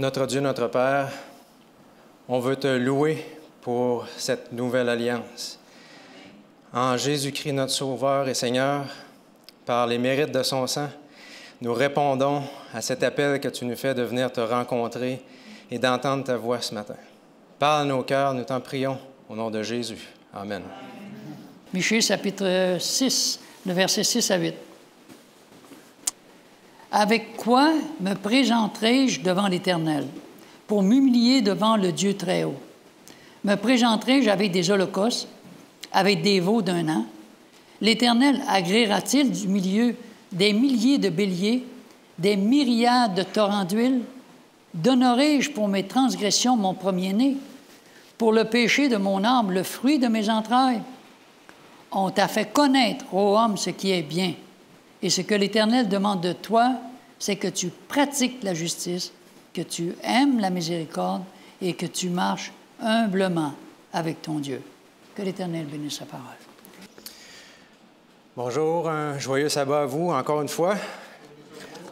Notre Dieu, notre Père, on veut te louer pour cette nouvelle alliance. En Jésus-Christ, notre Sauveur et Seigneur, par les mérites de son sang, nous répondons à cet appel que tu nous fais de venir te rencontrer et d'entendre ta voix ce matin. Parle à nos cœurs, nous t'en prions, au nom de Jésus. Amen. Michée, chapitre 6, le verset 6 à 8. Avec quoi me présenterai-je devant l'Éternel pour m'humilier devant le Dieu Très-Haut? Me présenterai-je avec des holocaustes, avec des veaux d'un an? L'Éternel agréera-t-il du milieu des milliers de béliers, des myriades de torrents d'huile? Donnerai-je pour mes transgressions mon premier-né, pour le péché de mon âme, le fruit de mes entrailles? On t'a fait connaître, ô homme, ce qui est bien. Et ce que l'Éternel demande de toi, c'est que tu pratiques la justice, que tu aimes la miséricorde et que tu marches humblement avec ton Dieu. Que l'Éternel bénisse sa parole. Bonjour, un joyeux sabbat à vous, encore une fois.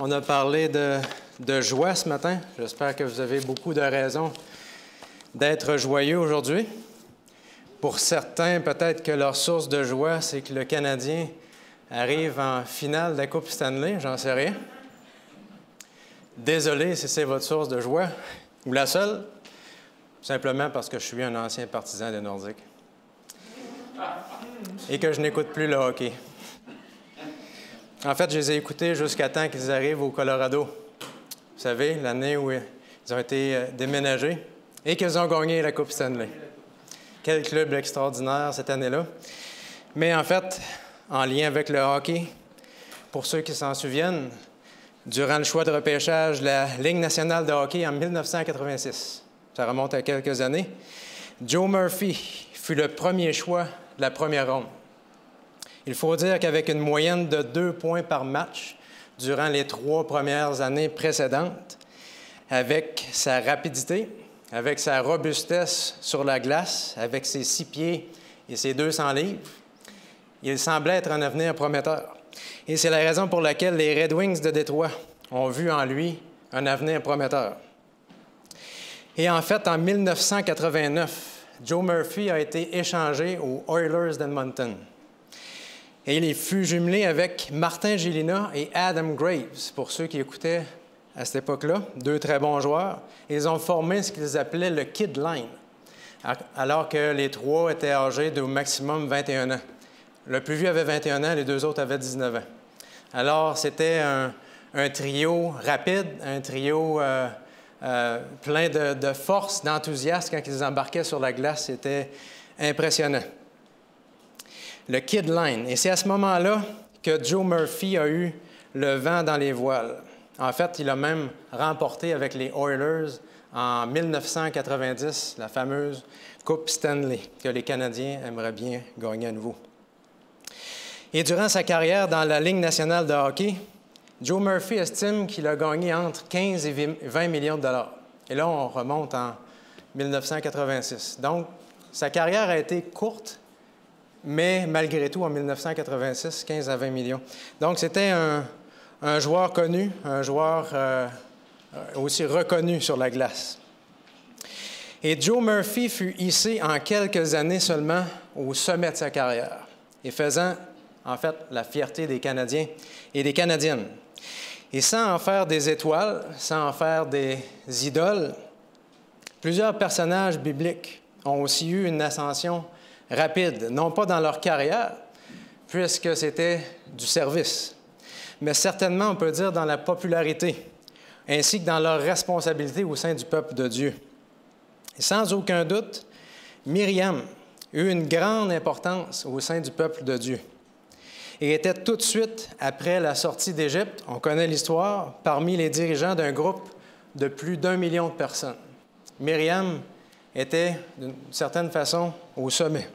On a parlé de joie ce matin. J'espère que vous avez beaucoup de raisons d'être joyeux aujourd'hui. Pour certains, peut-être que leur source de joie, c'est que le Canadien arrive en finale de la Coupe Stanley, j'en sais rien. Désolé si c'est votre source de joie, ou la seule, simplement parce que je suis un ancien partisan des Nordiques et que je n'écoute plus le hockey. En fait, je les ai écoutés jusqu'à temps qu'ils arrivent au Colorado. Vous savez, l'année où ils ont été déménagés et qu'ils ont gagné la Coupe Stanley. Quel club extraordinaire cette année-là. Mais en fait, en lien avec le hockey, pour ceux qui s'en souviennent, durant le choix de repêchage de la Ligue nationale de hockey en 1986, ça remonte à quelques années, Joe Murphy fut le premier choix de la première ronde. Il faut dire qu'avec une moyenne de 2 points par match durant les 3 premières années précédentes, avec sa rapidité, avec sa robustesse sur la glace, avec ses 6 pieds et ses 200 livres, il semblait être un avenir prometteur. Et c'est la raison pour laquelle les Red Wings de Détroit ont vu en lui un avenir prometteur. Et en fait, en 1989, Joe Murphy a été échangé aux Oilers d'Edmonton. Et il fut jumelé avec Martin Gélina et Adam Graves, pour ceux qui écoutaient à cette époque-là, 2 très bons joueurs. Ils ont formé ce qu'ils appelaient le Kid Line, alors que les 3 étaient âgés d'au maximum 21 ans. Le plus vieux avait 21 ans, les 2 autres avaient 19 ans. Alors, c'était un trio rapide, un trio plein de force, d'enthousiasme quand ils embarquaient sur la glace. C'était impressionnant. Le Kid Line. Et c'est à ce moment-là que Joe Murphy a eu le vent dans les voiles. En fait, il a même remporté avec les Oilers en 1990 la fameuse Coupe Stanley que les Canadiens aimeraient bien gagner à nouveau. Et durant sa carrière dans la Ligue nationale de hockey, Joe Murphy estime qu'il a gagné entre 15 et 20 millions de dollars. Et là, on remonte en 1986. Donc, sa carrière a été courte, mais malgré tout, en 1986, 15 à 20 millions. Donc, c'était un joueur connu, un joueur aussi reconnu sur la glace. Et Joe Murphy fut hissé en quelques années seulement au sommet de sa carrière et faisant, en fait, la fierté des Canadiens et des Canadiennes. Et sans en faire des étoiles, sans en faire des idoles, plusieurs personnages bibliques ont aussi eu une ascension rapide, non pas dans leur carrière, puisque c'était du service, mais certainement, on peut dire, dans la popularité, ainsi que dans leur responsabilité au sein du peuple de Dieu. Et sans aucun doute, Myriam eut une grande importance au sein du peuple de Dieu et était tout de suite après la sortie d'Égypte, on connaît l'histoire, parmi les dirigeants d'un groupe de plus d'1 million de personnes. Myriam était, d'une certaine façon, au sommet.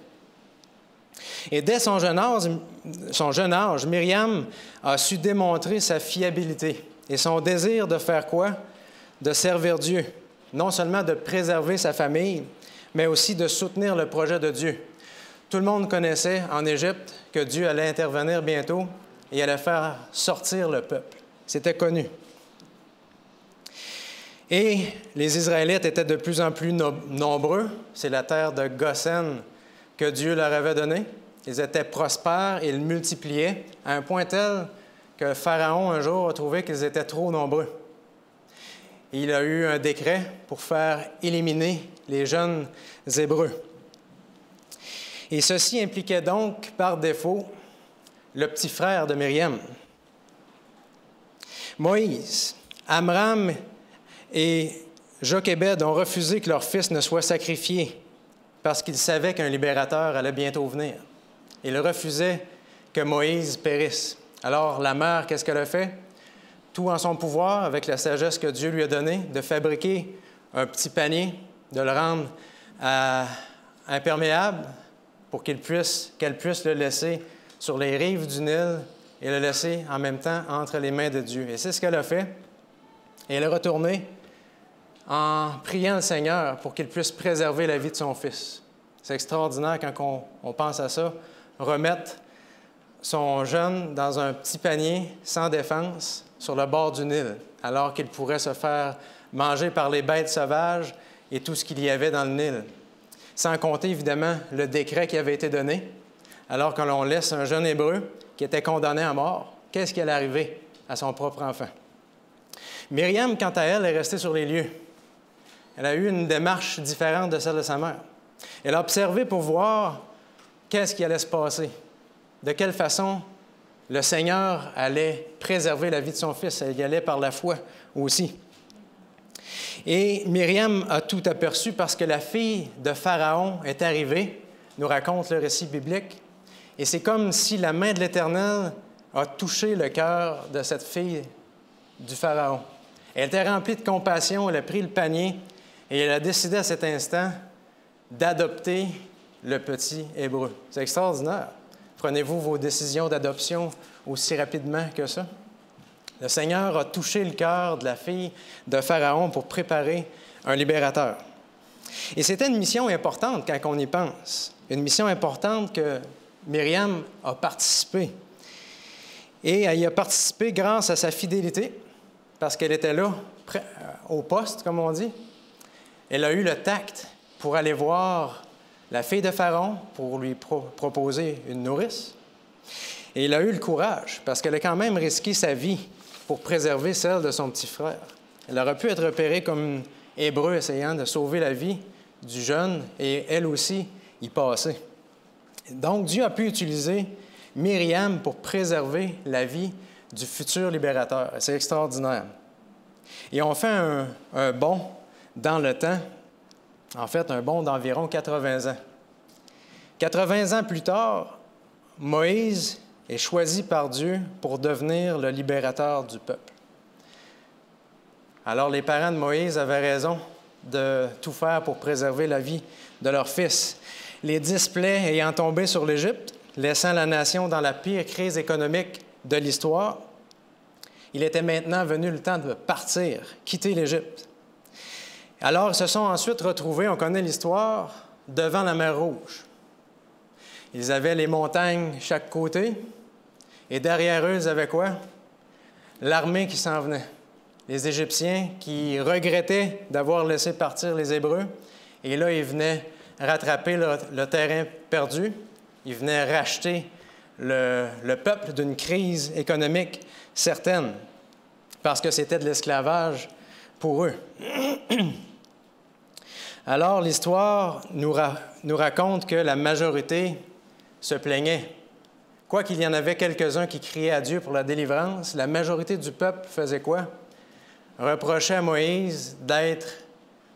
Et dès son jeune âge, Myriam a su démontrer sa fiabilité et son désir de faire quoi? De servir Dieu. Non seulement de préserver sa famille, mais aussi de soutenir le projet de Dieu. Tout le monde connaissait en Égypte que Dieu allait intervenir bientôt et allait faire sortir le peuple. C'était connu. Et les Israélites étaient de plus en plus nombreux. C'est la terre de Goshen que Dieu leur avait donnée. Ils étaient prospères et ils multipliaient à un point tel que Pharaon, un jour, a trouvé qu'ils étaient trop nombreux. Il a eu un décret pour faire éliminer les jeunes Hébreux. Et ceci impliquait donc, par défaut, le petit frère de Myriam, Moïse. Amram et Jochébed ont refusé que leur fils ne soit sacrifié parce qu'ils savaient qu'un libérateur allait bientôt venir. Ils refusaient que Moïse périsse. Alors la mère, qu'est-ce qu'elle a fait? Tout en son pouvoir, avec la sagesse que Dieu lui a donnée, de fabriquer un petit panier, de le rendre imperméable pour qu'elle puisse le laisser sur les rives du Nil et le laisser en même temps entre les mains de Dieu. Et c'est ce qu'elle a fait. Et elle est retournée en priant le Seigneur pour qu'il puisse préserver la vie de son fils. C'est extraordinaire quand on pense à ça, remettre son jeune dans un petit panier sans défense sur le bord du Nil, alors qu'il pourrait se faire manger par les bêtes sauvages et tout ce qu'il y avait dans le Nil. Sans compter, évidemment, le décret qui avait été donné, alors que l'on laisse un jeune Hébreu qui était condamné à mort, qu'est-ce qui allait arriver à son propre enfant? Myriam, quant à elle, est restée sur les lieux. Elle a eu une démarche différente de celle de sa mère. Elle a observé pour voir qu'est-ce qui allait se passer, de quelle façon le Seigneur allait préserver la vie de son fils. Elle y allait par la foi aussi. Et Myriam a tout aperçu parce que la fille de Pharaon est arrivée, nous raconte le récit biblique, et c'est comme si la main de l'Éternel a touché le cœur de cette fille du Pharaon. Elle était remplie de compassion, elle a pris le panier et elle a décidé à cet instant d'adopter le petit Hébreu. C'est extraordinaire. Prenez-vous vos décisions d'adoption aussi rapidement que ça? Le Seigneur a touché le cœur de la fille de Pharaon pour préparer un libérateur. Et c'était une mission importante quand on y pense. Une mission importante que Myriam a participé. Et elle y a participé grâce à sa fidélité, parce qu'elle était là, au poste, comme on dit. Elle a eu le tact pour aller voir la fille de Pharaon pour lui proposer une nourrice. Et elle a eu le courage, parce qu'elle a quand même risqué sa vie pour préserver celle de son petit frère. Elle aurait pu être repérée comme une Hébreu essayant de sauver la vie du jeune et elle aussi y passer. Donc, Dieu a pu utiliser Myriam pour préserver la vie du futur libérateur. C'est extraordinaire. Et on fait un bond dans le temps, en fait, un bond d'environ 80 ans. 80 ans plus tard, Moïse est choisi par Dieu pour devenir le libérateur du peuple. Alors, les parents de Moïse avaient raison de tout faire pour préserver la vie de leur fils. Les 10 plaies ayant tombé sur l'Égypte, laissant la nation dans la pire crise économique de l'histoire, il était maintenant venu le temps de partir, quitter l'Égypte. Alors, ils se sont ensuite retrouvés, on connaît l'histoire, devant la mer Rouge. Ils avaient les montagnes chaque côté, et derrière eux, ils avaient quoi? L'armée qui s'en venait. Les Égyptiens qui regrettaient d'avoir laissé partir les Hébreux, et là, ils venaient rattraper le terrain perdu, ils venaient racheter le peuple d'une crise économique certaine, parce que c'était de l'esclavage pour eux. Alors, l'histoire nous raconte que la majorité se plaignait. Quoiqu'il y en avait quelques-uns qui criaient à Dieu pour la délivrance, la majorité du peuple faisait quoi? Reprochait à Moïse d'être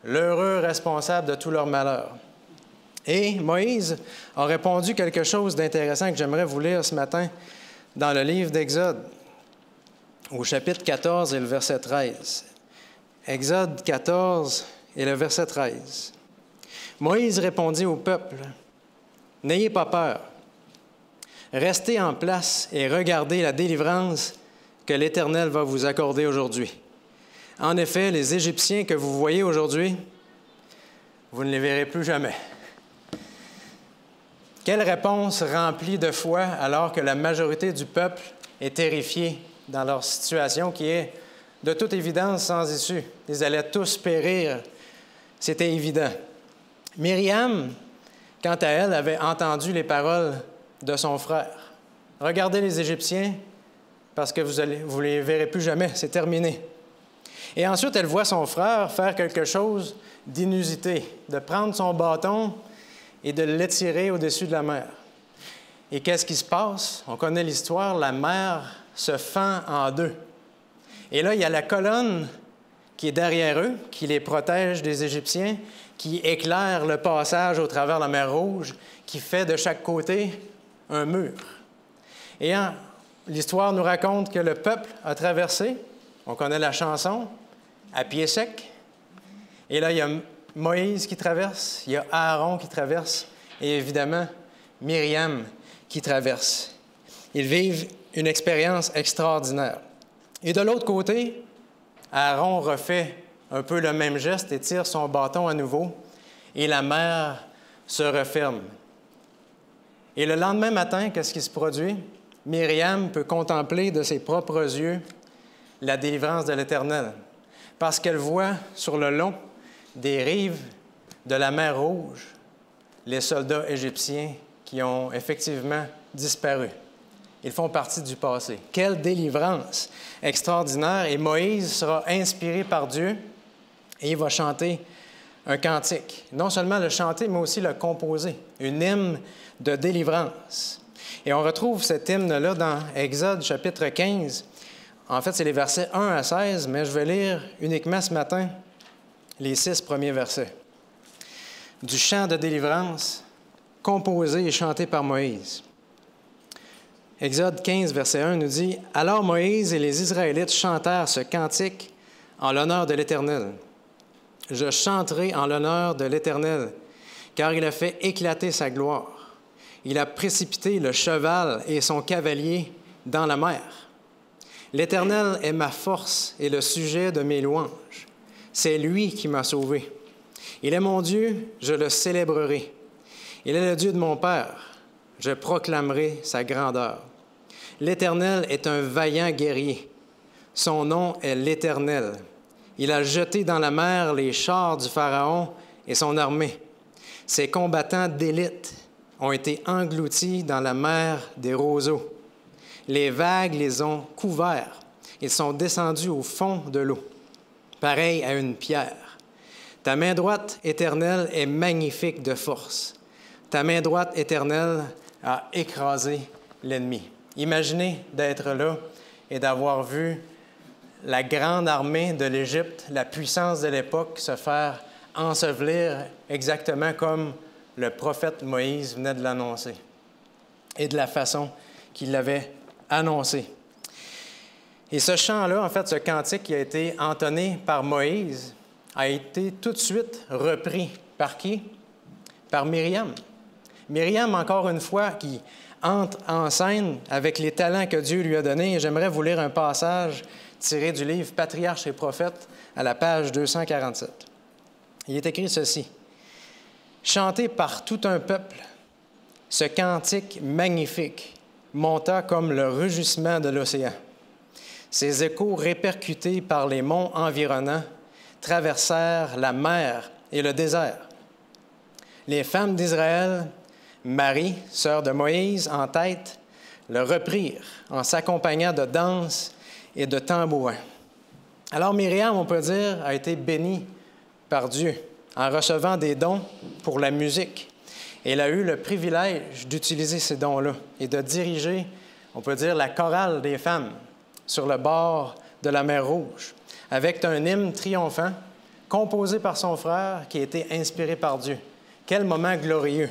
l'heureux responsable de tout leur malheur. Et Moïse a répondu quelque chose d'intéressant que j'aimerais vous lire ce matin dans le livre d'Exode, au chapitre 14 et le verset 13. Exode 14 et le verset 13. Moïse répondit au peuple, « N'ayez pas peur. Restez en place et regardez la délivrance que l'Éternel va vous accorder aujourd'hui. En effet, les Égyptiens que vous voyez aujourd'hui, vous ne les verrez plus jamais. » Quelle réponse remplie de foi alors que la majorité du peuple est terrifiée dans leur situation qui est de toute évidence sans issue. Ils allaient tous périr, c'était évident. Myriam, quant à elle, avait entendu les paroles de son frère. « Regardez les Égyptiens, parce que vous ne les verrez plus jamais, c'est terminé. » Et ensuite, elle voit son frère faire quelque chose d'inusité, de prendre son bâton et de l'étirer au-dessus de la mer. Et qu'est-ce qui se passe? On connaît l'histoire, la mer se fend en deux. Et là, il y a la colonne qui est derrière eux, qui les protège des Égyptiens, qui éclaire le passage au travers de la mer Rouge, qui fait de chaque côté un mur. Et l'histoire nous raconte que le peuple a traversé, on connaît la chanson, à pied sec. Et là, il y a Moïse qui traverse, il y a Aaron qui traverse, et évidemment, Myriam qui traverse. Ils vivent une expérience extraordinaire. Et de l'autre côté, Aaron refait un peu le même geste et tire son bâton à nouveau, et la mer se referme. Et le lendemain matin, qu'est-ce qui se produit? Myriam peut contempler de ses propres yeux la délivrance de l'Éternel, parce qu'elle voit sur le long des rives de la mer Rouge les soldats égyptiens qui ont effectivement disparu. Ils font partie du passé. Quelle délivrance extraordinaire! Et Moïse sera inspiré par Dieu et il va chanter un cantique. Non seulement le chanter, mais aussi le composer, une hymne de délivrance. Et on retrouve cet hymne-là dans Exode, chapitre 15. En fait, c'est les versets 1 à 16, mais je vais lire uniquement ce matin les 6 premiers versets. Du chant de délivrance, composé et chanté par Moïse. Exode 15, verset 1 nous dit « Alors Moïse et les Israélites chantèrent ce cantique en l'honneur de l'Éternel. Je chanterai en l'honneur de l'Éternel, car il a fait éclater sa gloire. Il a précipité le cheval et son cavalier dans la mer. L'Éternel est ma force et le sujet de mes louanges. C'est lui qui m'a sauvé. Il est mon Dieu, je le célébrerai. Il est le Dieu de mon Père, je proclamerai sa grandeur. L'Éternel est un vaillant guerrier. Son nom est l'Éternel. Il a jeté dans la mer les chars du Pharaon et son armée. Ses combattants d'élite ont été engloutis dans la mer des roseaux. Les vagues les ont couverts. Ils sont descendus au fond de l'eau, pareil à une pierre. Ta main droite, Éternelle, est magnifique de force. Ta main droite, Éternelle, a écrasé l'ennemi. Imaginez d'être là et d'avoir vu la grande armée de l'Égypte, la puissance de l'époque, se faire ensevelir exactement comme le prophète Moïse venait de l'annoncer et de la façon qu'il l'avait annoncé. Et ce chant-là, en fait, ce cantique qui a été entonné par Moïse, a été tout de suite repris par qui? Par Myriam. Myriam, encore une fois, qui entre en scène avec les talents que Dieu lui a donnés. Et j'aimerais vous lire un passage tiré du livre Patriarches et prophètes à la page 247. Il est écrit ceci. « Chanté par tout un peuple, ce cantique magnifique monta comme le rugissement de l'océan. Ses échos répercutés par les monts environnants traversèrent la mer et le désert. Les femmes d'Israël, Marie, sœur de Moïse, en tête, le reprirent en s'accompagnant de danses et de tambourins. Alors Myriam, on peut dire, a été bénie par Dieu en recevant des dons pour la musique. Elle a eu le privilège d'utiliser ces dons-là et de diriger, on peut dire, la chorale des femmes sur le bord de la mer Rouge, avec un hymne triomphant composé par son frère qui a été inspiré par Dieu. Quel moment glorieux,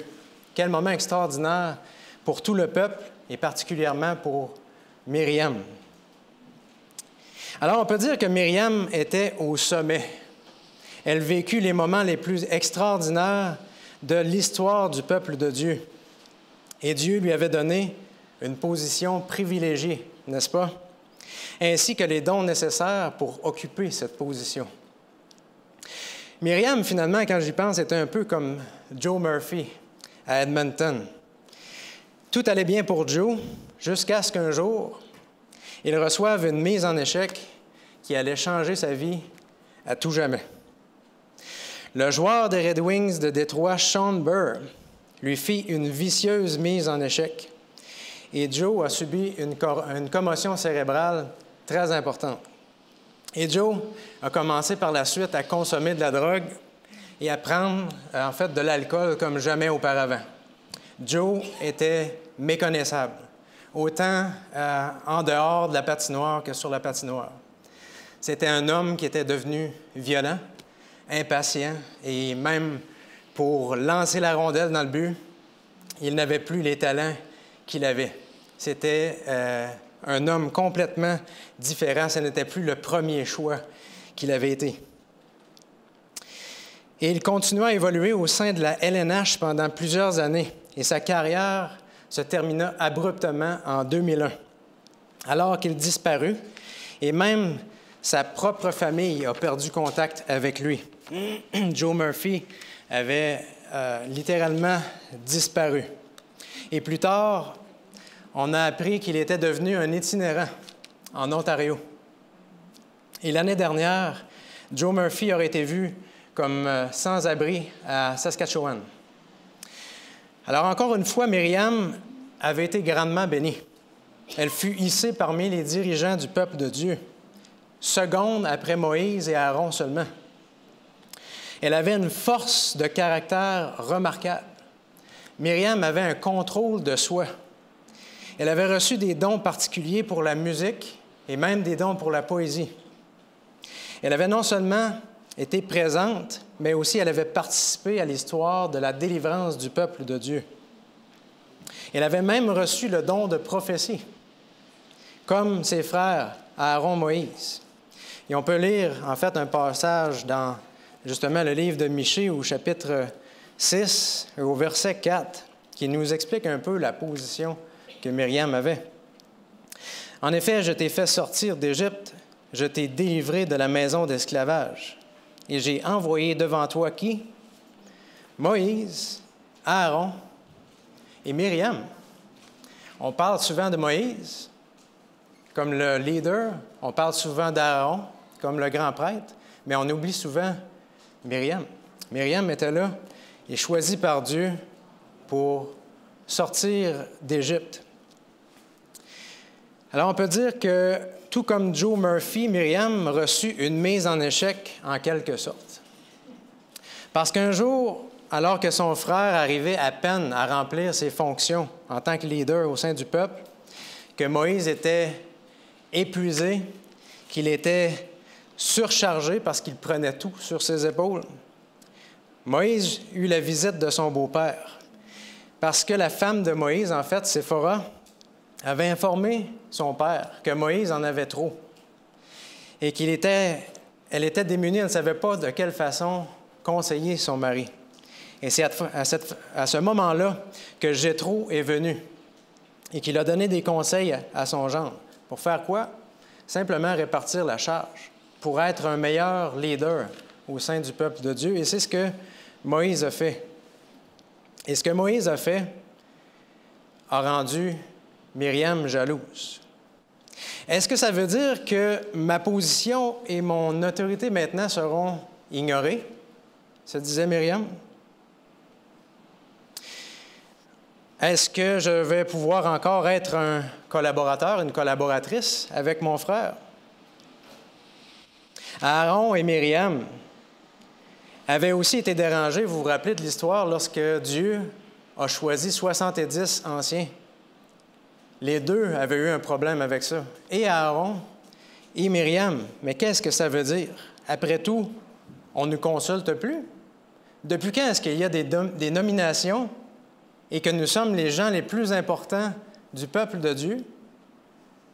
quel moment extraordinaire pour tout le peuple et particulièrement pour Myriam. Alors, on peut dire que Myriam était au sommet. Elle vécut les moments les plus extraordinaires de l'histoire du peuple de Dieu. Et Dieu lui avait donné une position privilégiée, n'est-ce pas? Ainsi que les dons nécessaires pour occuper cette position. Myriam, finalement, quand j'y pense, était un peu comme Joe Murphy à Edmonton. Tout allait bien pour Joe jusqu'à ce qu'un jour, il reçoive une mise en échec qui allait changer sa vie à tout jamais. Le joueur des Red Wings de Détroit, Sean Burr, lui fit une vicieuse mise en échec et Joe a subi une commotion cérébrale très importante. Et Joe a commencé par la suite à consommer de la drogue et à prendre en fait de l'alcool comme jamais auparavant. Joe était méconnaissable, autant en dehors de la patinoire que sur la patinoire. C'était un homme qui était devenu violent, impatient, et même pour lancer la rondelle dans le but, il n'avait plus les talents qu'il avait. C'était un homme complètement différent. Ce n'était plus le premier choix qu'il avait été. Et il continua à évoluer au sein de la LNH pendant plusieurs années. Et sa carrière se termina abruptement en 2001, alors qu'il disparut. Et même sa propre famille a perdu contact avec lui. Joe Murphy avait littéralement disparu. Et plus tard, on a appris qu'il était devenu un itinérant en Ontario. Et l'année dernière, Joe Murphy aurait été vu comme sans-abri à Saskatchewan. Alors encore une fois, Myriam avait été grandement bénie. Elle fut hissée parmi les dirigeants du peuple de Dieu, seconde après Moïse et Aaron seulement. Elle avait une force de caractère remarquable. Myriam avait un contrôle de soi. Elle avait reçu des dons particuliers pour la musique et même des dons pour la poésie. Elle avait non seulement été présente, mais aussi elle avait participé à l'histoire de la délivrance du peuple de Dieu. Elle avait même reçu le don de prophétie, comme ses frères Aaron, Moïse. Et on peut lire en fait un passage dans justement le livre de Michée au chapitre 6, au verset 4, qui nous explique un peu la position que Myriam avait. « En effet, je t'ai fait sortir d'Égypte, je t'ai délivré de la maison d'esclavage, et j'ai envoyé devant toi qui? Moïse, Aaron et Myriam. » On parle souvent de Moïse comme le leader, on parle souvent d'Aaron comme le grand prêtre, mais on oublie souvent Myriam. Myriam était là et choisie par Dieu pour sortir d'Égypte. Alors, on peut dire que, tout comme Joe Murphy, Myriam reçut une mise en échec en quelque sorte. Parce qu'un jour, alors que son frère arrivait à peine à remplir ses fonctions en tant que leader au sein du peuple, que Moïse était épuisé, qu'il était surchargé parce qu'il prenait tout sur ses épaules, Moïse eut la visite de son beau-père. Parce que la femme de Moïse, en fait, Séphora, avait informé son père que Moïse en avait trop et elle était démunie, elle ne savait pas de quelle façon conseiller son mari. Et c'est à ce moment-là que Jéthro est venu et qu'il a donné des conseils à son gendre. Pour faire quoi? Simplement répartir la charge, pour être un meilleur leader au sein du peuple de Dieu. Et c'est ce que Moïse a fait. Et ce que Moïse a fait a rendu Myriam jalouse. Est-ce que ça veut dire que ma position et mon autorité maintenant seront ignorées? Se disait Myriam. Est-ce que je vais pouvoir encore être un collaborateur, une collaboratrice avec mon frère? Aaron et Myriam avaient aussi été dérangés, vous vous rappelez de l'histoire, lorsque Dieu a choisi 70 anciens. Les deux avaient eu un problème avec ça, et Aaron et Myriam. Mais qu'est-ce que ça veut dire? Après tout, on ne nous consulte plus. Depuis quand est-ce qu'il y a des nominations et que nous sommes les gens les plus importants du peuple de Dieu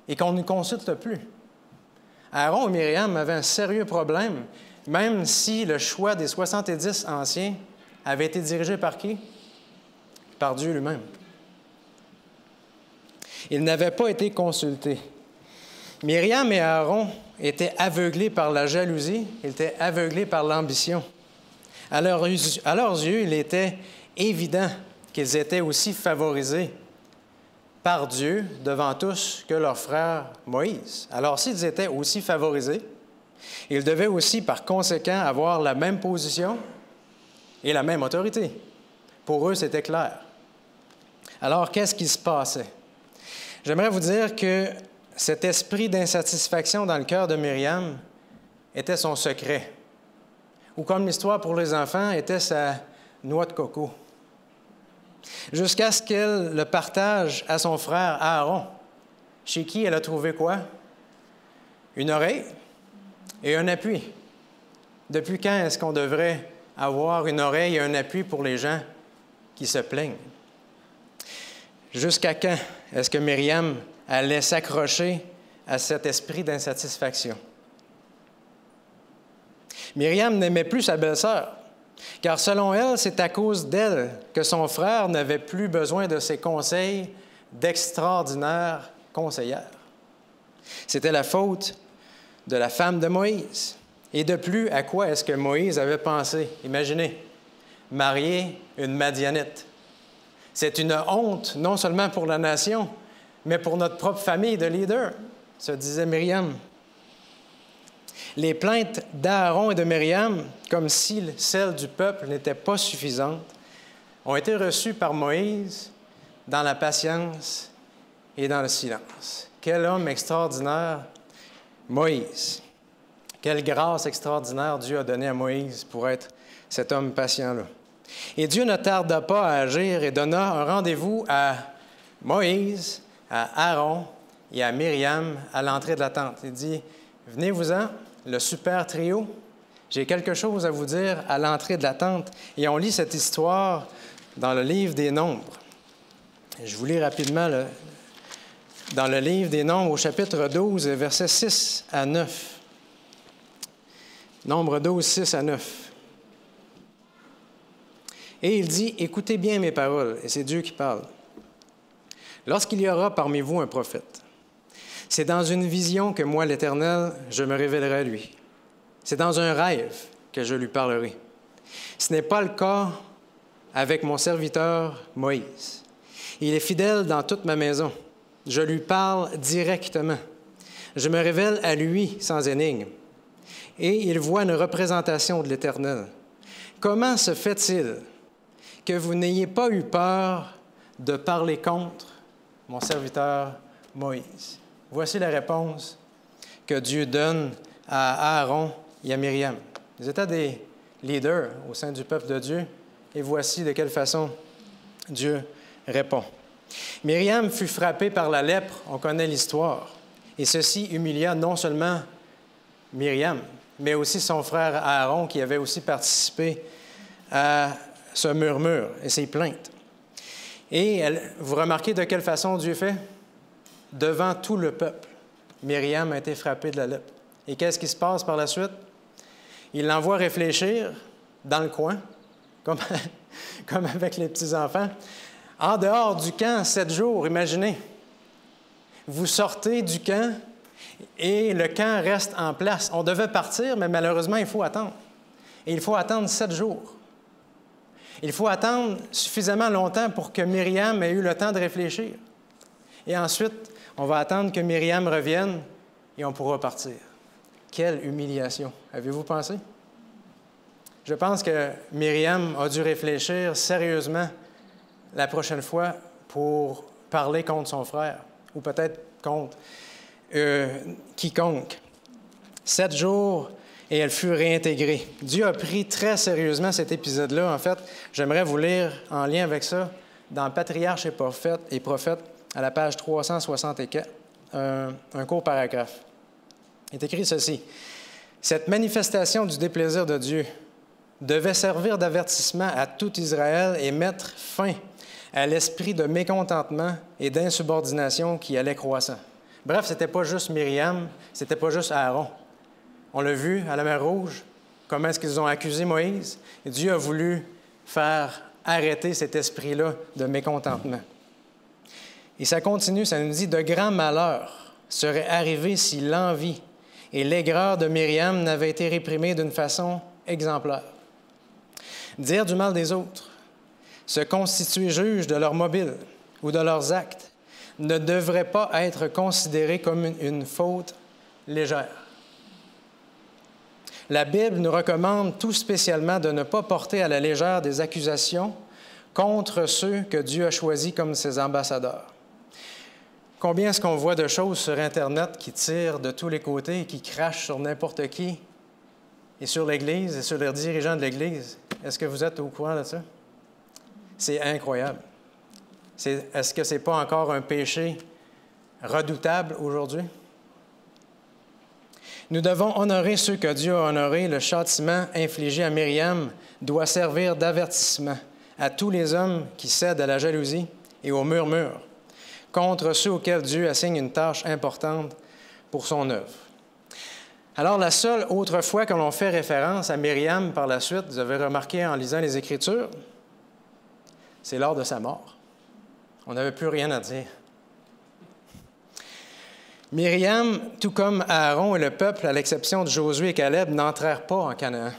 et qu'on ne nous consulte plus? Aaron et Myriam avaient un sérieux problème, même si le choix des 70 anciens avait été dirigé par qui? Par Dieu lui-même. Ils n'avaient pas été consultés. Myriam et Aaron étaient aveuglés par la jalousie, ils étaient aveuglés par l'ambition. À leurs yeux, il était évident qu'ils étaient aussi favorisés par Dieu devant tous que leur frère Moïse. Alors, s'ils étaient aussi favorisés, Ils devaient aussi, par conséquent, avoir la même position et la même autorité. Pour eux, c'était clair. Alors, qu'est-ce qui se passait? J'aimerais vous dire que cet esprit d'insatisfaction dans le cœur de Myriam était son secret, ou comme l'histoire pour les enfants était sa noix de coco, jusqu'à ce qu'elle le partage à son frère Aaron, chez qui elle a trouvé quoi? Une oreille et un appui. Depuis quand est-ce qu'on devrait avoir une oreille et un appui pour les gens qui se plaignent? Jusqu'à quand est-ce que Myriam allait s'accrocher à cet esprit d'insatisfaction? Myriam n'aimait plus sa belle-sœur, car selon elle, c'est à cause d'elle que son frère n'avait plus besoin de ses conseils d'extraordinaire conseillère. C'était la faute de la femme de Moïse. Et de plus, à quoi est-ce que Moïse avait pensé? Imaginez, marier une Madianite. C'est une honte, non seulement pour la nation, mais pour notre propre famille de leaders, se disait Myriam. Les plaintes d'Aaron et de Myriam, comme si celles du peuple n'étaient pas suffisantes, ont été reçues par Moïse dans la patience et dans le silence. Quel homme extraordinaire, Moïse! Quelle grâce extraordinaire Dieu a donnée à Moïse pour être cet homme patient-là. Et Dieu ne tarda pas à agir et donna un rendez-vous à Moïse, à Aaron et à Myriam à l'entrée de la tente. Il dit, « Venez-vous-en, le super trio, j'ai quelque chose à vous dire à l'entrée de la tente. » Et on lit cette histoire dans le livre des Nombres. Je vous lis rapidement dans le livre des Nombres au chapitre 12, versets 6 à 9. Nombre 12, 6 à 9. Et il dit, « Écoutez bien mes paroles. » Et c'est Dieu qui parle. « Lorsqu'il y aura parmi vous un prophète, c'est dans une vision que moi, l'Éternel, je me révélerai à lui. C'est dans un rêve que je lui parlerai. Ce n'est pas le cas avec mon serviteur Moïse. Il est fidèle dans toute ma maison. Je lui parle directement. Je me révèle à lui sans énigme. Et il voit une représentation de l'Éternel. Comment se fait-il que vous n'ayez pas eu peur de parler contre mon serviteur Moïse? Voici la réponse que Dieu donne à Aaron et à Myriam. Ils étaient des leaders au sein du peuple de Dieu, et voici de quelle façon Dieu répond. Myriam fut frappée par la lèpre, on connaît l'histoire, et ceci humilia non seulement Myriam, mais aussi son frère Aaron, qui avait aussi participé à ce murmure et ces plaintes. Et vous remarquez de quelle façon Dieu fait? Devant tout le peuple, Myriam a été frappée de la lèpre. Et qu'est-ce qui se passe par la suite? Il l'envoie réfléchir dans le coin, comme avec les petits-enfants, en dehors du camp 7 jours, imaginez. Vous sortez du camp et le camp reste en place. On devait partir, mais malheureusement, il faut attendre. Et il faut attendre 7 jours. Il faut attendre suffisamment longtemps pour que Myriam ait eu le temps de réfléchir. Et ensuite, on va attendre que Myriam revienne et on pourra partir. Quelle humiliation! Avez-vous pensé? Je pense que Myriam a dû réfléchir sérieusement la prochaine fois pour parler contre son frère, ou peut-être contre quiconque. 7 jours, et elle fut réintégrée. Dieu a pris très sérieusement cet épisode-là. En fait, j'aimerais vous lire en lien avec ça dans Patriarches et prophètes, à la page 364, un court paragraphe. Il est écrit ceci. « Cette manifestation du déplaisir de Dieu devait servir d'avertissement à tout Israël et mettre fin à l'esprit de mécontentement et d'insubordination qui allait croissant. » Bref, ce n'était pas juste Myriam, ce n'était pas juste Aaron. On l'a vu à la mer Rouge, comment est-ce qu'ils ont accusé Moïse. Et Dieu a voulu faire arrêter cet esprit-là de mécontentement. Et ça continue, ça nous dit « De grands malheurs seraient arrivés si l'envie et l'aigreur de Myriam n'avaient été réprimées d'une façon exemplaire. Dire du mal des autres, se constituer juge de leurs mobiles ou de leurs actes, ne devrait pas être considéré comme une faute légère. » la Bible nous recommande tout spécialement de ne pas porter à la légère des accusations contre ceux que Dieu a choisis comme ses ambassadeurs. Combien est-ce qu'on voit de choses sur Internet qui tirent de tous les côtés et qui crachent sur n'importe qui et sur l'Église et sur les dirigeants de l'Église? Est-ce que vous êtes au courant de ça? C'est incroyable. Est-ce que ce n'est pas encore un péché redoutable aujourd'hui? Nous devons honorer ceux que Dieu a honorés. Le châtiment infligé à Myriam doit servir d'avertissement à tous les hommes qui cèdent à la jalousie et au murmure contre ceux auxquels Dieu assigne une tâche importante pour son œuvre. Alors, la seule autre fois que l'on fait référence à Myriam par la suite, vous avez remarqué en lisant les Écritures, c'est lors de sa mort. On n'avait plus rien à dire. Myriam, tout comme Aaron et le peuple, à l'exception de Josué et Caleb, n'entrèrent pas en Canaan.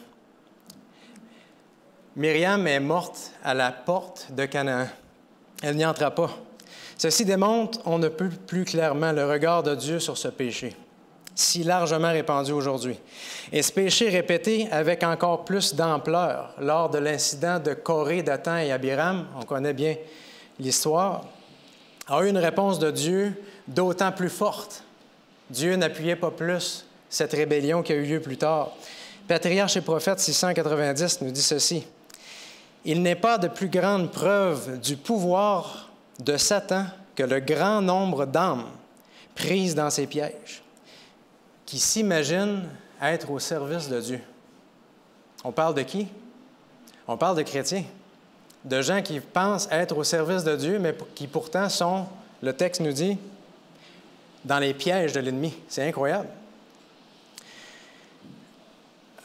Myriam est morte à la porte de Canaan. Elle n'y entra pas. Ceci démontre, on ne peut plus clairement, le regard de Dieu sur ce péché, si largement répandu aujourd'hui. Et ce péché répété avec encore plus d'ampleur lors de l'incident de Coré, Dathan et Abiram, on connaît bien l'histoire, a eu une réponse de Dieu d'autant plus forte. Dieu n'appuyait pas plus cette rébellion qui a eu lieu plus tard. Patriarche et prophète 690 nous dit ceci. « Il n'est pas de plus grande preuve du pouvoir de Satan que le grand nombre d'âmes prises dans ses pièges, qui s'imaginent être au service de Dieu. » On parle de qui? On parle de chrétiens, de gens qui pensent être au service de Dieu, mais qui pourtant sont, le texte nous dit, dans les pièges de l'ennemi. C'est incroyable.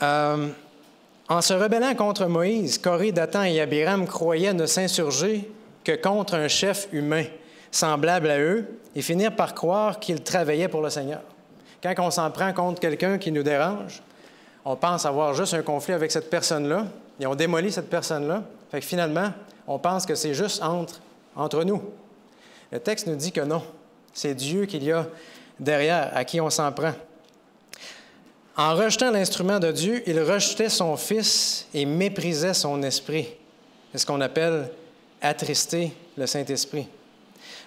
En se rebellant contre Moïse, Coré, Dathan et Abiram croyaient ne s'insurger que contre un chef humain semblable à eux et finirent par croire qu'ils travaillaient pour le Seigneur. Quand on s'en prend contre quelqu'un qui nous dérange, on pense avoir juste un conflit avec cette personne-là et on démolit cette personne-là. Fait que finalement, on pense que c'est juste entre nous. Le texte nous dit que non. C'est Dieu qu'il y a derrière, à qui on s'en prend. En rejetant l'instrument de Dieu, il rejetait son Fils et méprisait son esprit. C'est ce qu'on appelle attrister le Saint-Esprit.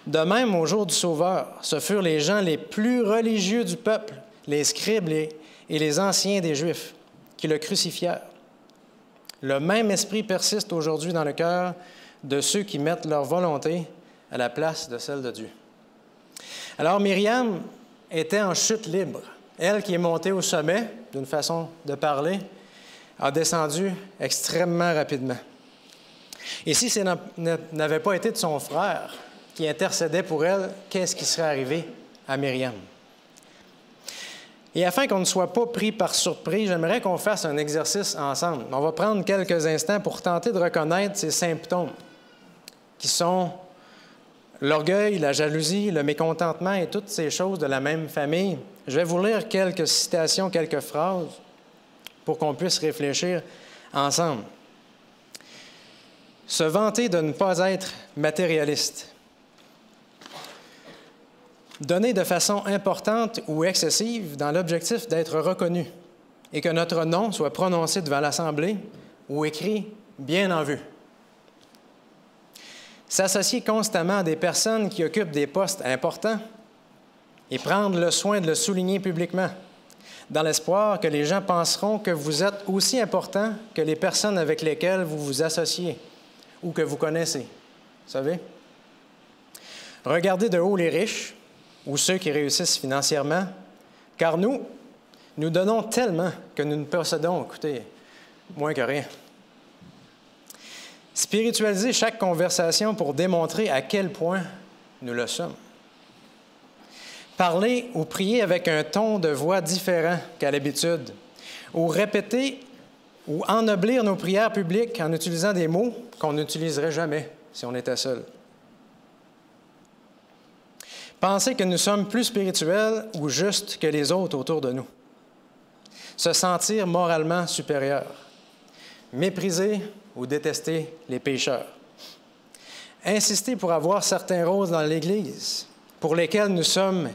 De même, au jour du Sauveur, ce furent les gens les plus religieux du peuple, les scribes et les anciens des Juifs, qui le crucifièrent. Le même esprit persiste aujourd'hui dans le cœur de ceux qui mettent leur volonté à la place de celle de Dieu. Alors, Myriam était en chute libre. Elle, qui est montée au sommet, d'une façon de parler, a descendu extrêmement rapidement. Et si ce n'avait pas été de son frère qui intercédait pour elle, qu'est-ce qui serait arrivé à Myriam? Et afin qu'on ne soit pas pris par surprise, j'aimerais qu'on fasse un exercice ensemble. On va prendre quelques instants pour tenter de reconnaître ces symptômes qui sont l'orgueil, la jalousie, le mécontentement et toutes ces choses de la même famille. Je vais vous lire quelques citations, quelques phrases pour qu'on puisse réfléchir ensemble. Se vanter de ne pas être matérialiste. Donner de façon importante ou excessive dans l'objectif d'être reconnu et que notre nom soit prononcé devant l'Assemblée ou écrit bien en vue. S'associer constamment à des personnes qui occupent des postes importants et prendre le soin de le souligner publiquement, dans l'espoir que les gens penseront que vous êtes aussi important que les personnes avec lesquelles vous vous associez ou que vous connaissez. Vous savez? Regardez de haut les riches ou ceux qui réussissent financièrement, car nous donnons tellement que nous ne possédons, écoutez, moins que rien. Spiritualiser chaque conversation pour démontrer à quel point nous le sommes. Parler ou prier avec un ton de voix différent qu'à l'habitude, ou répéter ou ennoblir nos prières publiques en utilisant des mots qu'on n'utiliserait jamais si on était seul. Penser que nous sommes plus spirituels ou justes que les autres autour de nous. Se sentir moralement supérieur. Mépriser ou détester les pécheurs. Insister pour avoir certains rôles dans l'Église pour lesquels nous sommes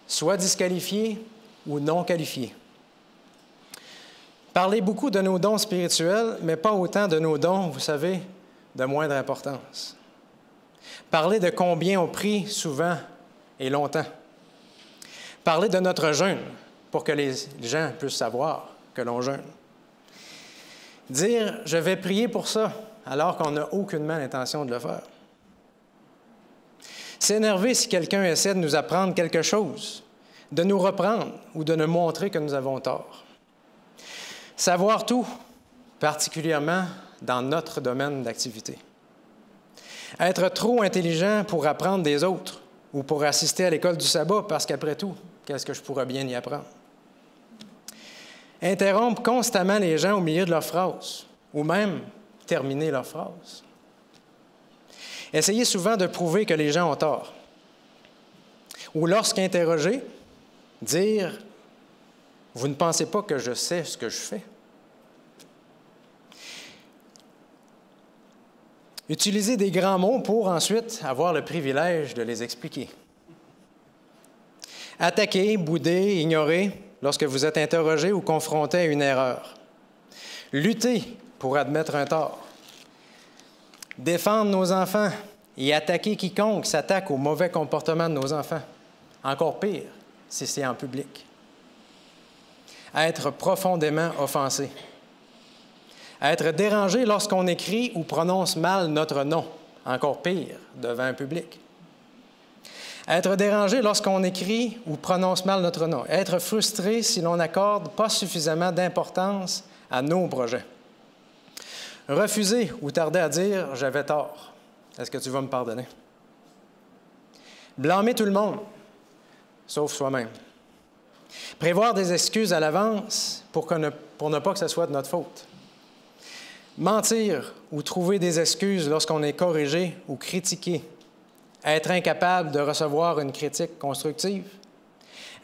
soit disqualifiés ou non qualifiés. Parler beaucoup de nos dons spirituels, mais pas autant de nos dons, vous savez, de moindre importance. Parler de combien on prie souvent et longtemps. Parler de notre jeûne pour que les gens puissent savoir que l'on jeûne. Dire « je vais prier pour ça » alors qu'on n'a aucunement l'intention de le faire. S'énerver si quelqu'un essaie de nous apprendre quelque chose, de nous reprendre ou de nous montrer que nous avons tort. Savoir tout, particulièrement dans notre domaine d'activité. Être trop intelligent pour apprendre des autres ou pour assister à l'école du sabbat, parce qu'après tout, qu'est-ce que je pourrais bien y apprendre? Interrompre constamment les gens au milieu de leurs phrases, ou même terminer leurs phrases. Essayer souvent de prouver que les gens ont tort. Ou lorsqu'interrogé, dire « Vous ne pensez pas que je sais ce que je fais? » Utiliser des grands mots pour ensuite avoir le privilège de les expliquer. Attaquer, bouder, ignorer lorsque vous êtes interrogé ou confronté à une erreur. Lutter pour admettre un tort. Défendre nos enfants et attaquer quiconque s'attaque au mauvais comportement de nos enfants. Encore pire, si c'est en public. Être profondément offensé. Être dérangé lorsqu'on écrit ou prononce mal notre nom. Encore pire, devant un public. Être dérangé lorsqu'on écrit ou prononce mal notre nom. Être frustré si l'on n'accorde pas suffisamment d'importance à nos projets. Refuser ou tarder à dire « j'avais tort ». Est-ce que tu vas me pardonner? Blâmer tout le monde, sauf soi-même. Prévoir des excuses à l'avance pour ne pas que ce soit de notre faute. Mentir ou trouver des excuses lorsqu'on est corrigé ou critiqué. Être incapable de recevoir une critique constructive.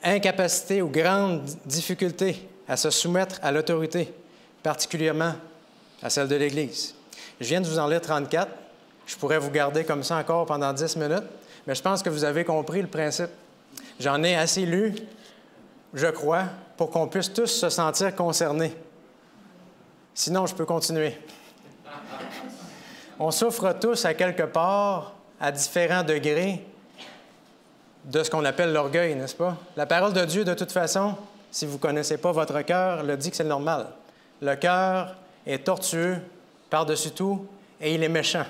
Incapacité ou grande difficulté à se soumettre à l'autorité, particulièrement à celle de l'Église. Je viens de vous en lire 34. Je pourrais vous garder comme ça encore pendant 10 minutes, mais je pense que vous avez compris le principe. J'en ai assez lu, je crois, pour qu'on puisse tous se sentir concernés. Sinon, je peux continuer. On souffre tous à quelque part, à différents degrés, de ce qu'on appelle l'orgueil, n'est-ce pas? La parole de Dieu, de toute façon, si vous ne connaissez pas votre cœur, le dit que c'est normal. Le cœur est tortueux par-dessus tout et il est méchant.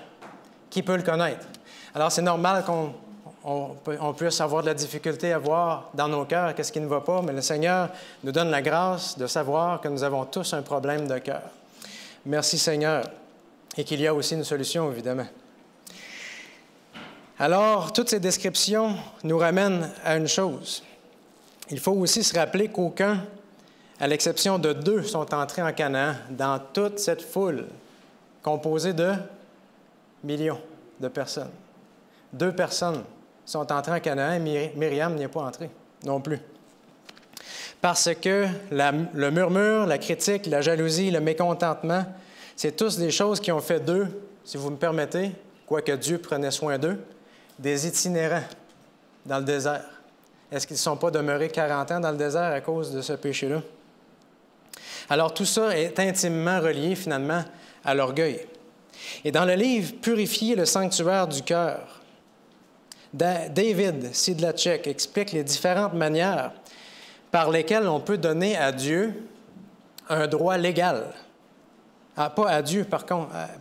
Qui peut le connaître? Alors, c'est normal qu'on puisse avoir de la difficulté à voir dans nos cœurs qu'est-ce qui ne va pas, mais le Seigneur nous donne la grâce de savoir que nous avons tous un problème de cœur. Merci, Seigneur, et qu'il y a aussi une solution, évidemment. Alors, toutes ces descriptions nous ramènent à une chose. Il faut aussi se rappeler qu'aucun, à l'exception de 2, sont entrés en Canaan dans toute cette foule composée de millions de personnes. 2 personnes sont entrées en Canaan et Myriam n'y est pas entrée non plus. Parce que le murmure, la critique, la jalousie, le mécontentement, c'est tous des choses qui ont fait d'eux, si vous me permettez, quoique Dieu prenait soin d'eux, des itinérants dans le désert. Est-ce qu'ils ne sont pas demeurés 40 ans dans le désert à cause de ce péché-là? Alors tout ça est intimement relié finalement à l'orgueil. Et dans le livre « Purifier le sanctuaire du cœur », David Sidlacek explique les différentes manières par lesquelles on peut donner à Dieu un droit légal. Pas à Dieu,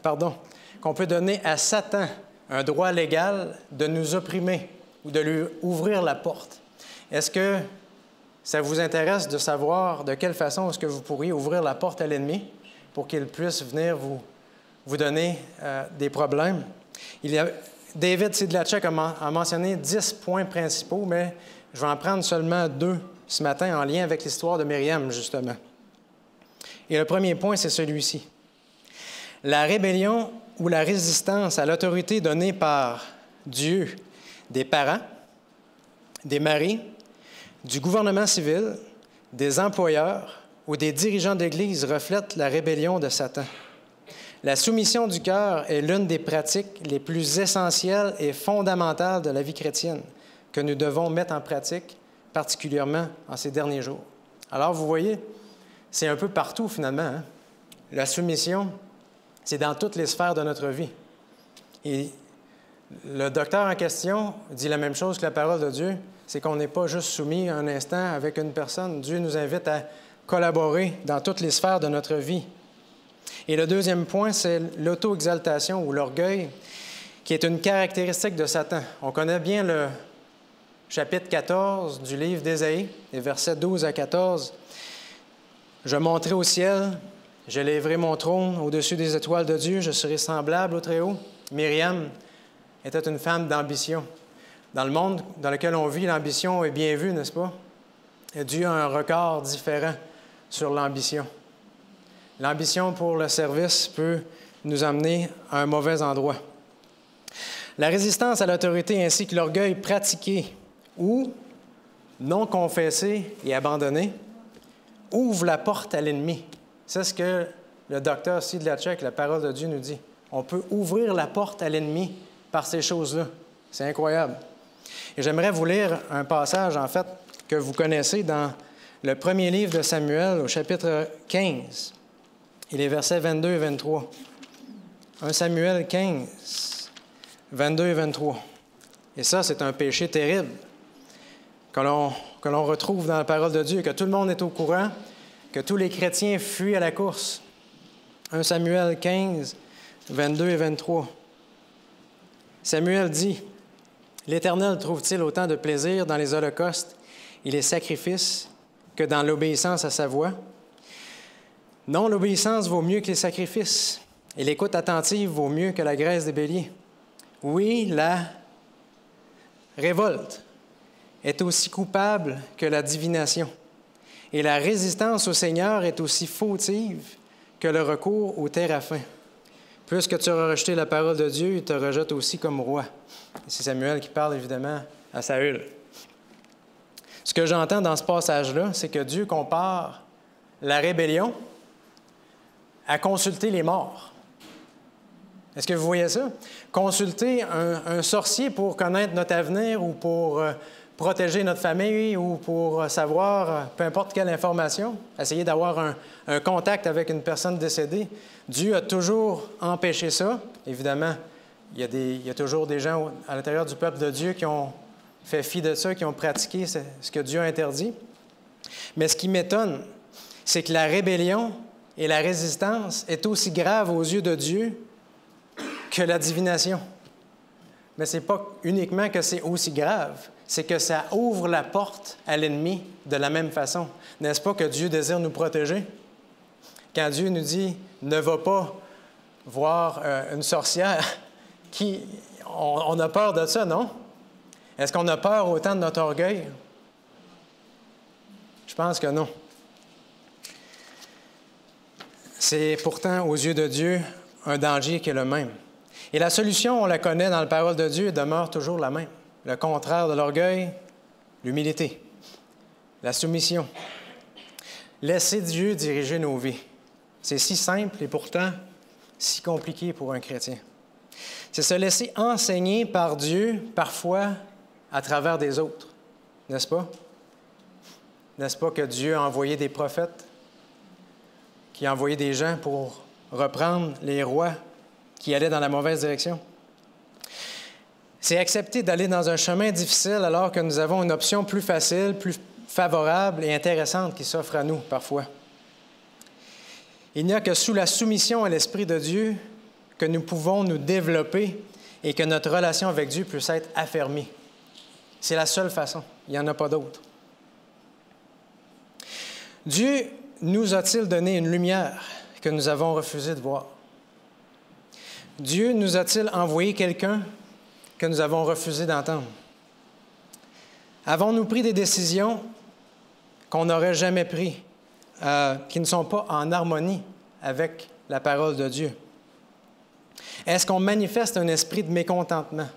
pardon, qu'on peut donner à Satan un droit légal de nous opprimer ou de lui ouvrir la porte. Est-ce que ça vous intéresse de savoir de quelle façon est-ce que vous pourriez ouvrir la porte à l'ennemi pour qu'il puisse venir vous donner des problèmes? David Sidlacek a mentionné 10 points principaux, mais je vais en prendre seulement 2 ce matin en lien avec l'histoire de Myriam, justement. Et le premier point, c'est celui-ci. La rébellion ou la résistance à l'autorité donnée par Dieu des parents, des maris, du gouvernement civil, des employeurs ou des dirigeants d'Église reflète la rébellion de Satan. La soumission du cœur est l'une des pratiques les plus essentielles et fondamentales de la vie chrétienne que nous devons mettre en pratique, particulièrement en ces derniers jours. Alors, vous voyez, c'est un peu partout finalement. Hein? La soumission, c'est dans toutes les sphères de notre vie. Et le docteur en question dit la même chose que la parole de Dieu, c'est qu'on n'est pas juste soumis un instant avec une personne. Dieu nous invite à collaborer dans toutes les sphères de notre vie. Et le deuxième point, c'est l'auto-exaltation ou l'orgueil, qui est une caractéristique de Satan. On connaît bien le chapitre 14 du livre d'Ésaïe, les versets 12 à 14. « Je monterai au ciel, je lèverai mon trône au-dessus des étoiles de Dieu, je serai semblable au Très-Haut. » Myriam était une femme d'ambition. Dans le monde dans lequel on vit, l'ambition est bien vue, n'est-ce pas? Et Dieu a un regard différent sur l'ambition. L'ambition pour le service peut nous amener à un mauvais endroit. La résistance à l'autorité ainsi que l'orgueil pratiqué ou non confessé et abandonné ouvre la porte à l'ennemi. C'est ce que le docteur Sidlacek, la parole de Dieu, nous dit. On peut ouvrir la porte à l'ennemi par ces choses-là. C'est incroyable. Et j'aimerais vous lire un passage, en fait, que vous connaissez dans le premier livre de Samuel, au chapitre 15, et les versets 22 et 23. 1 Samuel 15, 22 et 23. Et ça, c'est un péché terrible que l'on retrouve dans la parole de Dieu, que tout le monde est au courant, que tous les chrétiens fuient à la course. 1 Samuel 15, 22 et 23. Samuel dit, « L'Éternel trouve-t-il autant de plaisir dans les holocaustes et les sacrifices que dans l'obéissance à sa voix? Non, l'obéissance vaut mieux que les sacrifices, et l'écoute attentive vaut mieux que la graisse des béliers. Oui, la révolte est aussi coupable que la divination, et la résistance au Seigneur est aussi fautive que le recours au téraphim. Puisque tu auras rejeté la parole de Dieu, il te rejette aussi comme roi. » C'est Samuel qui parle évidemment à Saül. Ce que j'entends dans ce passage-là, c'est que Dieu compare la rébellion à consulter les morts. Est-ce que vous voyez ça? Consulter un sorcier pour connaître notre avenir ou pour protéger notre famille ou pour savoir peu importe quelle information, essayer d'avoir un contact avec une personne décédée. Dieu a toujours empêché ça. Évidemment, il y a toujours des gens à l'intérieur du peuple de Dieu qui ont fait fi de ça, qui ont pratiqué ce que Dieu a interdit. Mais ce qui m'étonne, c'est que la rébellion et la résistance est aussi grave aux yeux de Dieu que la divination. Mais ce n'est pas uniquement que c'est aussi grave, c'est que ça ouvre la porte à l'ennemi de la même façon. N'est-ce pas que Dieu désire nous protéger? Quand Dieu nous dit « ne va pas voir une sorcière », on a peur de ça, non? Est-ce qu'on a peur autant de notre orgueil? Je pense que non. C'est pourtant, aux yeux de Dieu, un danger qui est le même. Et la solution, on la connaît dans la parole de Dieu et demeure toujours la même. Le contraire de l'orgueil, l'humilité, la soumission. Laisser Dieu diriger nos vies. C'est si simple et pourtant si compliqué pour un chrétien. C'est se laisser enseigner par Dieu, parfois à travers des autres, n'est-ce pas? N'est-ce pas que Dieu a envoyé des prophètes, qui a envoyé des gens pour reprendre les rois qui allaient dans la mauvaise direction? C'est accepter d'aller dans un chemin difficile alors que nous avons une option plus facile, plus favorable et intéressante qui s'offre à nous parfois. Il n'y a que sous la soumission à l'Esprit de Dieu que nous pouvons nous développer et que notre relation avec Dieu puisse être affermie. C'est la seule façon. Il n'y en a pas d'autre. Dieu nous a-t-il donné une lumière que nous avons refusé de voir? Dieu nous a-t-il envoyé quelqu'un que nous avons refusé d'entendre? Avons-nous pris des décisions qu'on n'aurait jamais prises, qui ne sont pas en harmonie avec la parole de Dieu? Est-ce qu'on manifeste un esprit de mécontentement?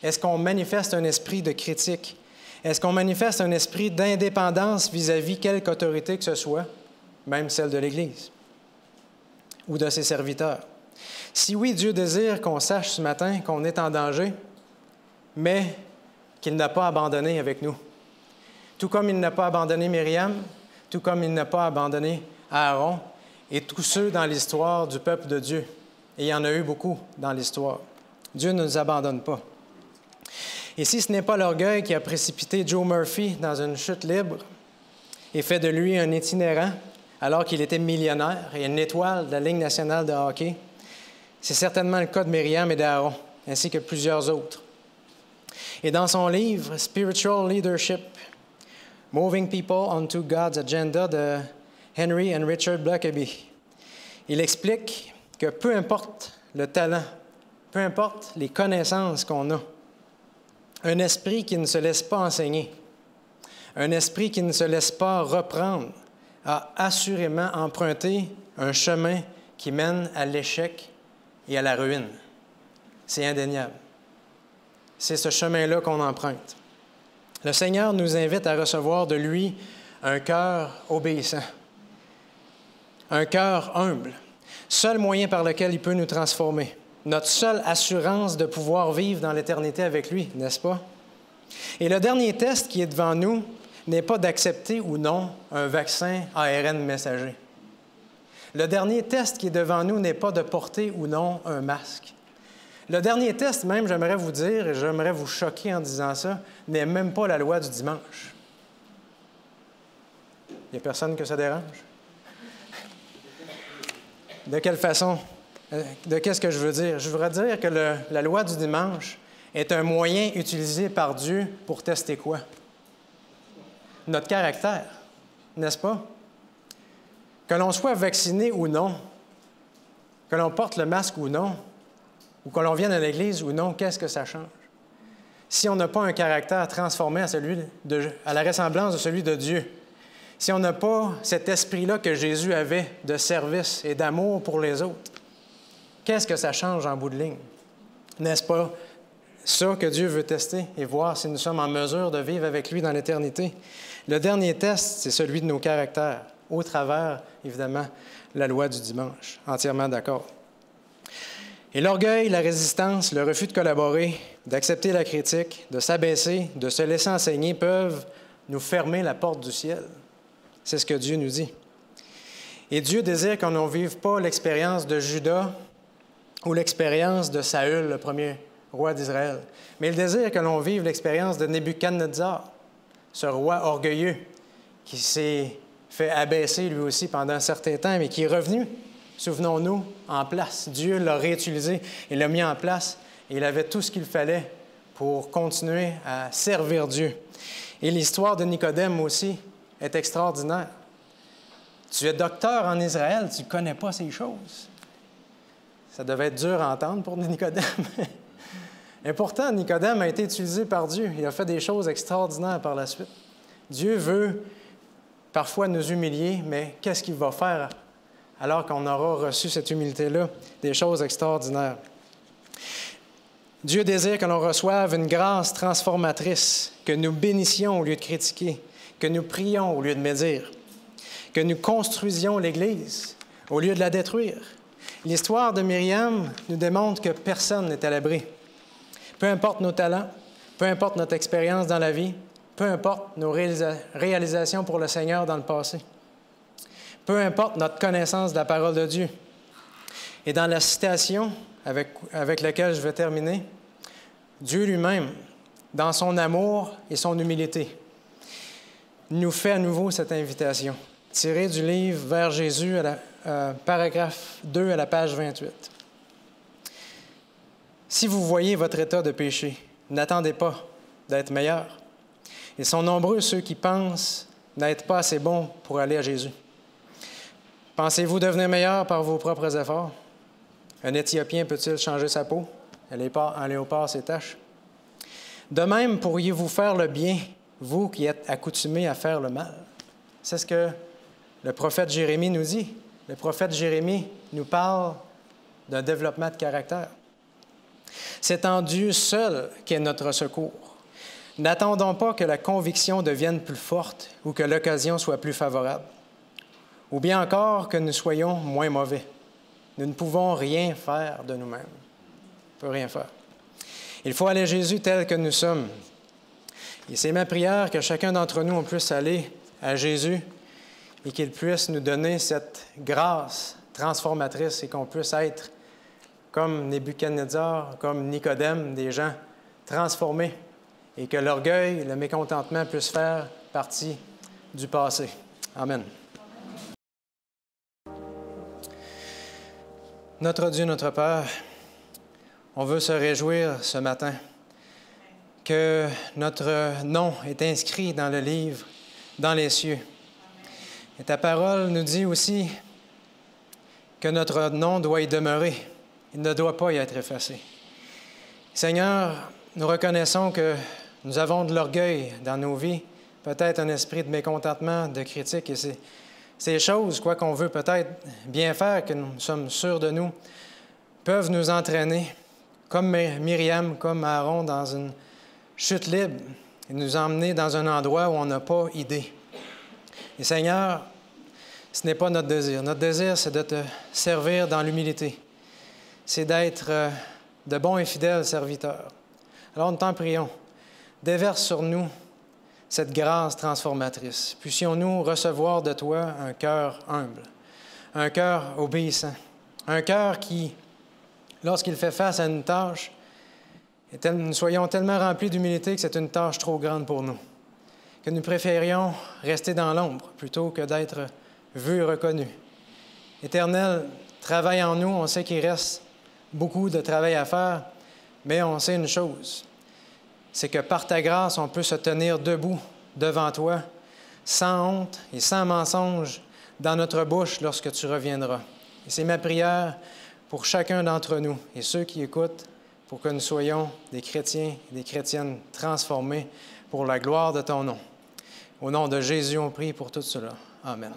Est-ce qu'on manifeste un esprit de critique? Est-ce qu'on manifeste un esprit d'indépendance vis-à-vis quelque autorité que ce soit, même celle de l'Église ou de ses serviteurs? Si oui, Dieu désire qu'on sache ce matin qu'on est en danger, mais qu'il n'a pas abandonné avec nous. Tout comme il n'a pas abandonné Myriam, tout comme il n'a pas abandonné Aaron et tous ceux dans l'histoire du peuple de Dieu. Et il y en a eu beaucoup dans l'histoire. Dieu ne nous abandonne pas. Et si ce n'est pas l'orgueil qui a précipité Joe Murphy dans une chute libre et fait de lui un itinérant alors qu'il était millionnaire et une étoile de la Ligue nationale de hockey, c'est certainement le cas de Myriam et d'Aaron, ainsi que plusieurs autres. Et dans son livre « Spiritual Leadership, Moving People onto God's Agenda » de Henry and Richard Blackaby, il explique que peu importe le talent, peu importe les connaissances qu'on a, un esprit qui ne se laisse pas enseigner, un esprit qui ne se laisse pas reprendre, a assurément emprunté un chemin qui mène à l'échec et à la ruine. C'est indéniable. C'est ce chemin-là qu'on emprunte. Le Seigneur nous invite à recevoir de lui un cœur obéissant, un cœur humble, seul moyen par lequel il peut nous transformer, notre seule assurance de pouvoir vivre dans l'éternité avec lui, n'est-ce pas? Et le dernier test qui est devant nous n'est pas d'accepter ou non un vaccin ARN messager. Le dernier test qui est devant nous n'est pas de porter ou non un masque. Le dernier test, même, j'aimerais vous dire, et j'aimerais vous choquer en disant ça, n'est même pas la loi du dimanche. Il n'y a personne que ça dérange? De quelle façon? De qu'est-ce que je veux dire? Je voudrais dire que la loi du dimanche est un moyen utilisé par Dieu pour tester quoi? Notre caractère, n'est-ce pas? Que l'on soit vacciné ou non, que l'on porte le masque ou non, ou que l'on vienne à l'Église ou non, qu'est-ce que ça change? Si on n'a pas un caractère transformé à la ressemblance de celui de Dieu, si on n'a pas cet esprit-là que Jésus avait de service et d'amour pour les autres, qu'est-ce que ça change en bout de ligne? N'est-ce pas ça que Dieu veut tester et voir si nous sommes en mesure de vivre avec lui dans l'éternité? Le dernier test, c'est celui de nos caractères, au travers, évidemment, la loi du dimanche. Entièrement d'accord. Et l'orgueil, la résistance, le refus de collaborer, d'accepter la critique, de s'abaisser, de se laisser enseigner peuvent nous fermer la porte du ciel. C'est ce que Dieu nous dit. Et Dieu désire qu'on ne vive pas l'expérience de Judas ou l'expérience de Saül, le premier roi d'Israël, mais il désire que l'on vive l'expérience de Nebuchadnezzar, ce roi orgueilleux qui s'est fait abaisser lui aussi pendant un certain temps, mais qui est revenu, souvenons-nous, en place. Dieu l'a réutilisé et l'a mis en place, et il avait tout ce qu'il fallait pour continuer à servir Dieu. Et l'histoire de Nicodème aussi est extraordinaire. Tu es docteur en Israël, tu ne connais pas ces choses. Ça devait être dur à entendre pour Nicodème. Et pourtant, Nicodème a été utilisé par Dieu. Il a fait des choses extraordinaires par la suite. Dieu veut parfois nous humilier, mais qu'est-ce qu'il va faire alors qu'on aura reçu cette humilité-là? Des choses extraordinaires. Dieu désire que l'on reçoive une grâce transformatrice, que nous bénissions au lieu de critiquer, que nous prions au lieu de médire, que nous construisions l'Église au lieu de la détruire. L'histoire de Myriam nous démontre que personne n'est à l'abri. Peu importe nos talents, peu importe notre expérience dans la vie, peu importe nos réalisations pour le Seigneur dans le passé, peu importe notre connaissance de la parole de Dieu. Et dans la citation avec laquelle je vais terminer, Dieu lui-même, dans son amour et son humilité, nous fait à nouveau cette invitation, tirée du livre Vers Jésus, paragraphe 2 à la page 28. Si vous voyez votre état de péché, n'attendez pas d'être meilleur. Ils sont nombreux ceux qui pensent n'être pas assez bons pour aller à Jésus. Pensez-vous devenir meilleur par vos propres efforts? Un Éthiopien peut-il changer sa peau? Un léopard ses taches? De même, pourriez-vous faire le bien, vous qui êtes accoutumés à faire le mal? C'est ce que le prophète Jérémie nous dit. Le prophète Jérémie nous parle d'un développement de caractère. C'est en Dieu seul qu'est notre secours. N'attendons pas que la conviction devienne plus forte ou que l'occasion soit plus favorable, ou bien encore que nous soyons moins mauvais. Nous ne pouvons rien faire de nous-mêmes. On ne peut rien faire. Il faut aller à Jésus tel que nous sommes. Et c'est ma prière que chacun d'entre nous, on puisse aller à Jésus et qu'il puisse nous donner cette grâce transformatrice et qu'on puisse être comme Nebuchadnezzar, comme Nicodème, des gens transformés et que l'orgueil, le mécontentement puissent faire partie du passé. Amen. Notre Dieu, notre Père, on veut se réjouir ce matin que notre nom est inscrit dans le livre, dans les cieux. Et ta parole nous dit aussi que notre nom doit y demeurer. Il ne doit pas y être effacé. Seigneur, nous reconnaissons que nous avons de l'orgueil dans nos vies, peut-être un esprit de mécontentement, de critique, et ces choses, quoi qu'on veut peut-être bien faire, que nous sommes sûrs de nous, peuvent nous entraîner, comme Myriam, comme Aaron, dans une chute libre, et nous emmener dans un endroit où on n'a pas idée. Et Seigneur, ce n'est pas notre désir. Notre désir, c'est de te servir dans l'humilité. C'est d'être de bons et fidèles serviteurs. Alors nous t'en prions, déverse sur nous cette grâce transformatrice. Puissions-nous recevoir de toi un cœur humble, un cœur obéissant, un cœur qui, lorsqu'il fait face à une tâche, nous soyons tellement remplis d'humilité que c'est une tâche trop grande pour nous, que nous préférions rester dans l'ombre plutôt que d'être vus et reconnus. Éternel, travaille en nous, on sait qu'il reste beaucoup de travail à faire, mais on sait une chose, c'est que par ta grâce, on peut se tenir debout devant toi, sans honte et sans mensonge dans notre bouche lorsque tu reviendras. Et c'est ma prière pour chacun d'entre nous et ceux qui écoutent, pour que nous soyons des chrétiens et des chrétiennes transformés pour la gloire de ton nom. Au nom de Jésus, on prie pour tout cela. Amen.